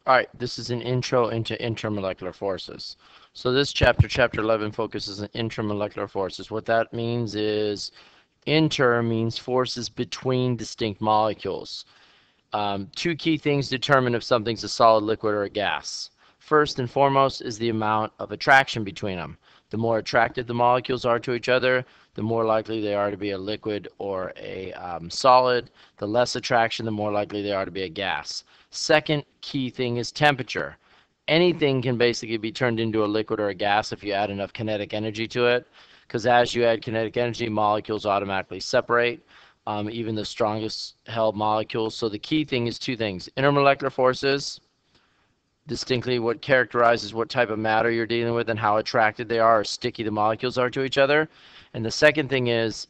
All right, this is an intro into intermolecular forces. So this chapter, chapter 11, focuses on intermolecular forces. What that means is inter means forces between distinct molecules. Two key things determine if something's a solid, liquid, or a gas. First and foremost is the amount of attraction between them. The more attracted the molecules are to each other, the more likely they are to be a liquid or a solid. The less attraction, the more likely they are to be a gas. Second key thing is temperature. Anything can basically be turned into a liquid or a gas if you add enough kinetic energy to it, because as you add kinetic energy, molecules automatically separate, even the strongest held molecules. So the key thing is two things: intermolecular forces, distinctly what characterizes what type of matter you're dealing with and how attracted they are or sticky the molecules are to each other. And the second thing is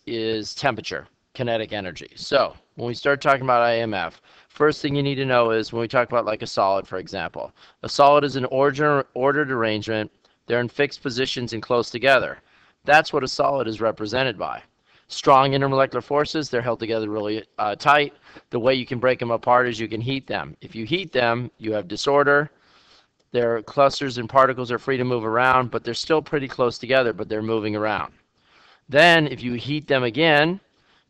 temperature, kinetic energy. So when we start talking about IMF, first thing you need to know is when we talk about like a solid, for example, a solid is an ordered arrangement. They're in fixed positions and close together. That's what a solid is represented by. Strong intermolecular forces, they're held together really tight. The way you can break them apart is you can heat them. If you heat them, you have disorder. Their clusters and particles are free to move around, but they're still pretty close together, but they're moving around. Then, if you heat them again,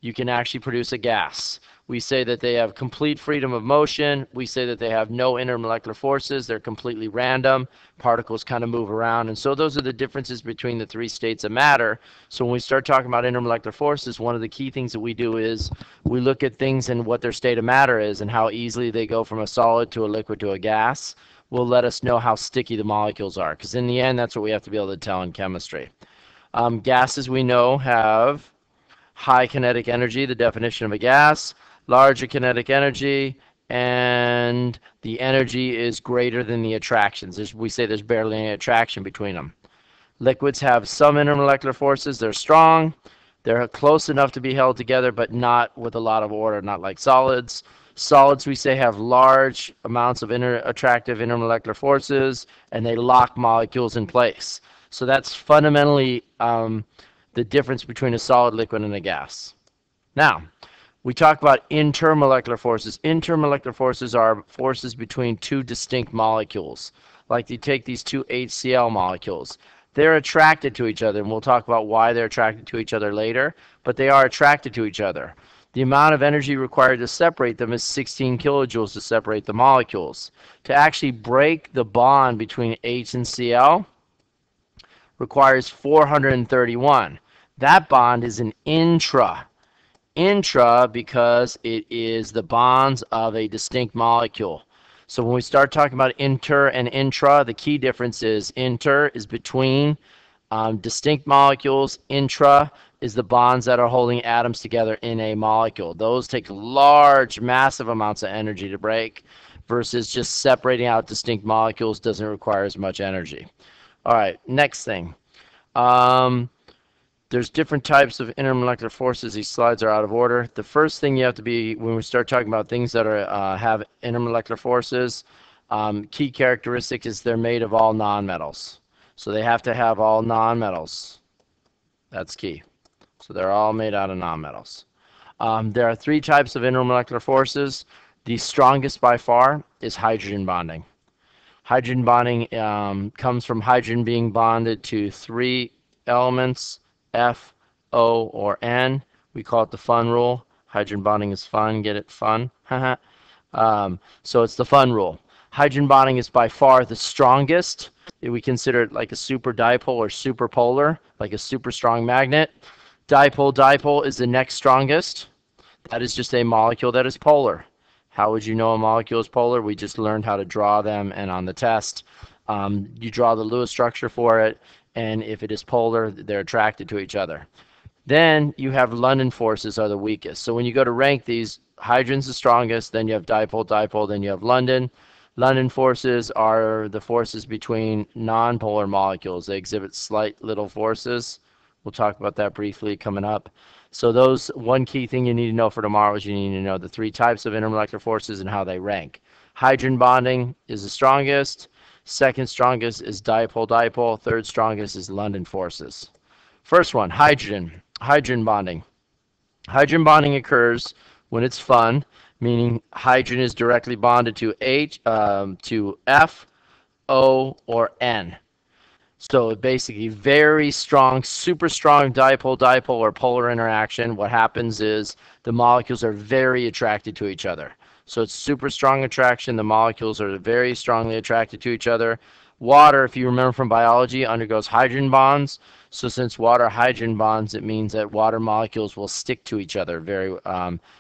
you can actually produce a gas. We say that they have complete freedom of motion. We say that they have no intermolecular forces. They're completely random. Particles kind of move around. And so those are the differences between the three states of matter. So when we start talking about intermolecular forces, one of the key things that we do is we look at things and what their state of matter is and how easily they go from a solid to a liquid to a gas. Will let us know how sticky the molecules are, because in the end, that's what we have to be able to tell in chemistry. Gases, we know, have high kinetic energy, the definition of a gas, larger kinetic energy, and the energy is greater than the attractions. We say there's barely any attraction between them. Liquids have some intermolecular forces. They're strong. They're close enough to be held together, but not with a lot of order, not like solids. Solids, we say, have large amounts of attractive intermolecular forces, and they lock molecules in place. So that's fundamentally the difference between a solid, liquid, and a gas. Now, we talk about intermolecular forces. Intermolecular forces are forces between two distinct molecules. Like you take these two HCl molecules. They're attracted to each other, and we'll talk about why they're attracted to each other later, but they are attracted to each other. The amount of energy required to separate them is 16 kilojoules to separate the molecules. To actually break the bond between H and Cl requires 431. That bond is an intra. Intra because it is the bonds of a distinct molecule. So when we start talking about inter and intra, the key difference is inter is between distinct molecules. Intra is the bonds that are holding atoms together in a molecule. Those take large, massive amounts of energy to break, versus just separating out distinct molecules doesn't require as much energy. All right, next thing. There's different types of intermolecular forces. These slides are out of order. The first thing you have to be, when we start talking about things that are have intermolecular forces, key characteristic is they're made of all nonmetals. So they have to have all nonmetals. That's key. So they're all made out of nonmetals. There are three types of intermolecular forces. The strongest by far is hydrogen bonding. Hydrogen bonding comes from hydrogen being bonded to three elements, F, O, or N. We call it the fun rule. Hydrogen bonding is fun. Get it? Fun. So it's the fun rule. Hydrogen bonding is by far the strongest. We consider it like a super dipole or super polar, like a super strong magnet. Dipole is the next strongest. That is just a molecule that is polar. How would you know a molecule is polar? We just learned how to draw them, and on the test, you draw the Lewis structure for it, and if it is polar, they're attracted to each other. Then you have London forces are the weakest. So when you go to rank these, hydrogen's the strongest, then you have dipole, then you have London. London forces are the forces between nonpolar molecules. They exhibit slight little forces. We'll talk about that briefly coming up. So those, one key thing you need to know for tomorrow is you need to know the three types of intermolecular forces and how they rank. Hydrogen bonding is the strongest. Second strongest is dipole. Third strongest is London forces. First one, hydrogen bonding. Hydrogen bonding occurs when it's fun, meaning hydrogen is directly bonded to F, O, or N. So basically very strong, super strong dipole-dipole or polar interaction. What happens is the molecules are very attracted to each other. So it's super strong attraction. The molecules are very strongly attracted to each other. Water, if you remember from biology, undergoes hydrogen bonds. So since water hydrogen bonds, it means that water molecules will stick to each other.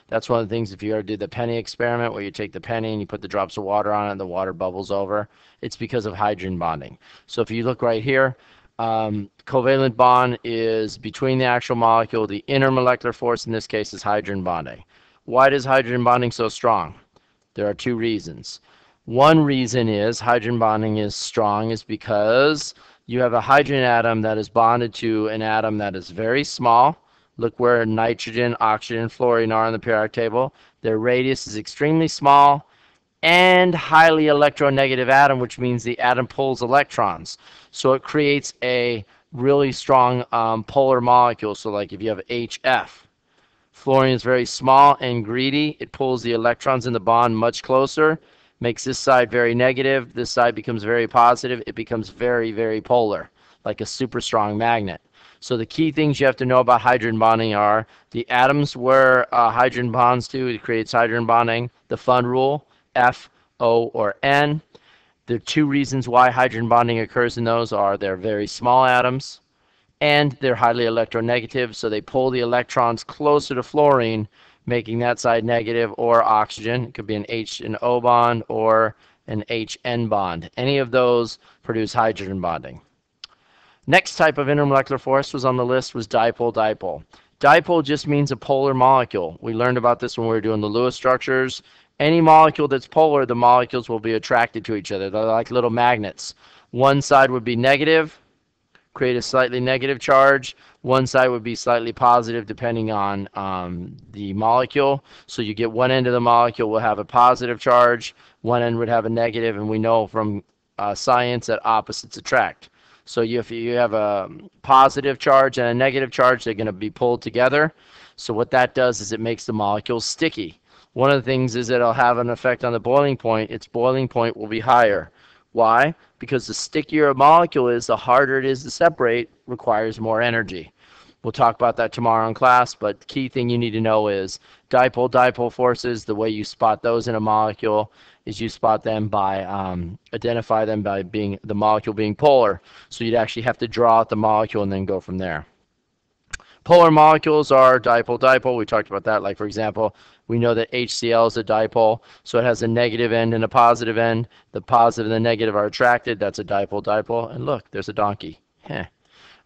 That's one of the things, if you ever did the penny experiment where you take the penny and you put the drops of water on it and the water bubbles over, it's because of hydrogen bonding. So if you look right here, covalent bond is between the actual molecule. The intermolecular force in this case is hydrogen bonding. Why is hydrogen bonding so strong? There are two reasons. One reason is hydrogen bonding is strong is because you have a hydrogen atom that is bonded to an atom that is very small. Look where nitrogen, oxygen, fluorine are on the periodic table. Their radius is extremely small and highly electronegative atom, which means the atom pulls electrons. So it creates a really strong polar molecule. So like if you have HF, fluorine is very small and greedy. It pulls the electrons in the bond much closer, makes this side very negative. This side becomes very positive. It becomes very, very polar, like a super strong magnet. So the key things you have to know about hydrogen bonding are the atoms where hydrogen bonds to, it creates hydrogen bonding, the fun rule, F, O, or N. The two reasons why hydrogen bonding occurs in those are they're very small atoms, and they're highly electronegative, so they pull the electrons closer to fluorine, making that side negative, or oxygen. It could be an H and O bond or an HN bond. Any of those produce hydrogen bonding. Next type of intermolecular force was on the list was dipole-dipole. Dipole just means a polar molecule. We learned about this when we were doing the Lewis structures. Any molecule that's polar, the molecules will be attracted to each other. They're like little magnets. One side would be negative, create a slightly negative charge. One side would be slightly positive depending on the molecule. So you get one end of the molecule will have a positive charge, one end would have a negative, and we know from science that opposites attract. So if you have a positive charge and a negative charge, they're going to be pulled together. So what that does is it makes the molecule sticky. One of the things is it'll have an effect on the boiling point. Its boiling point will be higher. Why? Because the stickier a molecule is, the harder it is to separate, requires more energy. We'll talk about that tomorrow in class, but the key thing you need to know is dipole-dipole forces. The way you spot those in a molecule is you spot them by, identify them by being the molecule being polar. So you'd actually have to draw out the molecule and then go from there. Polar molecules are dipole-dipole. We talked about that. Like, for example, we know that HCl is a dipole, so it has a negative end and a positive end. The positive and the negative are attracted. That's a dipole-dipole. And look, there's a donkey. All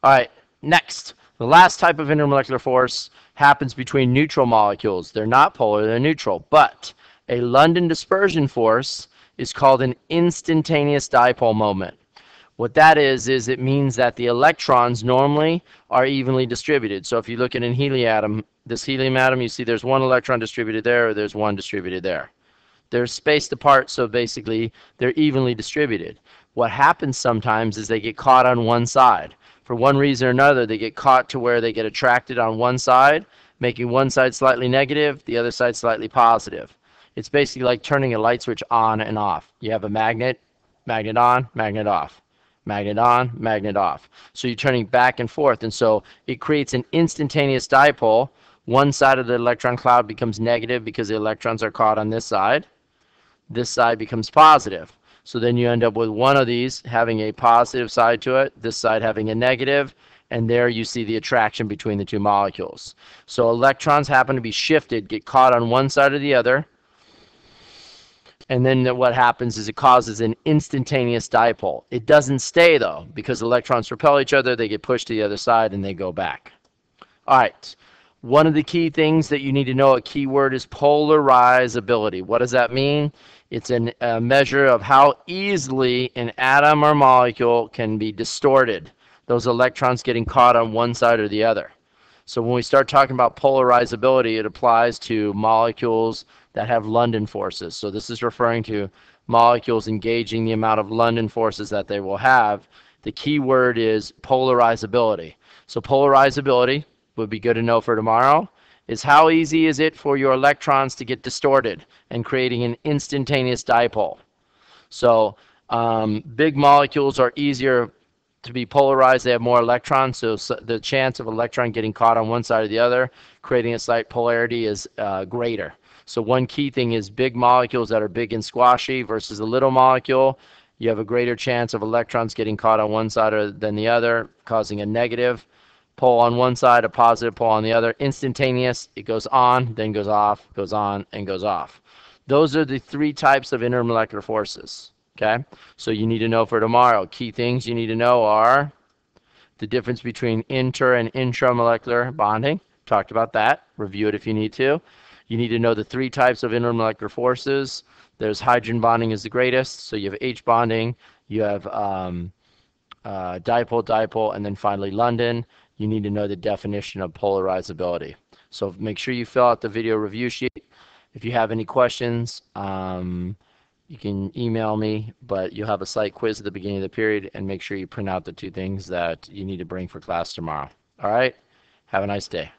right, next. The last type of intermolecular force happens between neutral molecules. They're not polar, they're neutral. But a London dispersion force is called an instantaneous dipole moment. What that is it means that the electrons normally are evenly distributed. So if you look at an helium atom, this helium atom, you see there's one electron distributed there, or there's one distributed there. They're spaced apart, so basically they're evenly distributed. What happens sometimes is they get caught on one side. For one reason or another, they get caught to where they get attracted on one side, making one side slightly negative, the other side slightly positive. It's basically like turning a light switch on and off. You have a magnet, magnet on, magnet off. Magnet on, magnet off. So you're turning back and forth, and so it creates an instantaneous dipole. One side of the electron cloud becomes negative because the electrons are caught on this side. This side becomes positive. So then you end up with one of these having a positive side to it, this side having a negative, and there you see the attraction between the two molecules. So electrons happen to be shifted, get caught on one side or the other, and then what happens is it causes an instantaneous dipole. It doesn't stay, though, because electrons repel each other, they get pushed to the other side, and they go back. All right. One of the key things that you need to know, a key word, is polarizability. What does that mean? It's a measure of how easily an atom or molecule can be distorted, those electrons getting caught on one side or the other. So when we start talking about polarizability, it applies to molecules that have London forces. So this is referring to molecules engaging the amount of London forces that they will have. The key word is polarizability. So polarizability would be good to know for tomorrow is how easy is it for your electrons to get distorted and creating an instantaneous dipole. So big molecules are easier to be polarized. They have more electrons, so the chance of an electron getting caught on one side or the other, creating a slight polarity, is greater. So one key thing is big molecules that are big and squashy versus a little molecule, you have a greater chance of electrons getting caught on one side or than the other, causing a negative pole on one side, a positive pole on the other. Instantaneous, it goes on, then goes off, goes on, and goes off. Those are the three types of intermolecular forces. Okay, so you need to know for tomorrow. Key things you need to know are the difference between inter and intramolecular bonding. Talked about that. Review it if you need to. You need to know the three types of intermolecular forces. There's hydrogen bonding is the greatest. So you have H bonding, you have dipole, and then finally London. You need to know the definition of polarizability. So make sure you fill out the video review sheet. If you have any questions, you can email me, but you'll have a site quiz at the beginning of the period, and make sure you print out the two things that you need to bring for class tomorrow. All right? Have a nice day.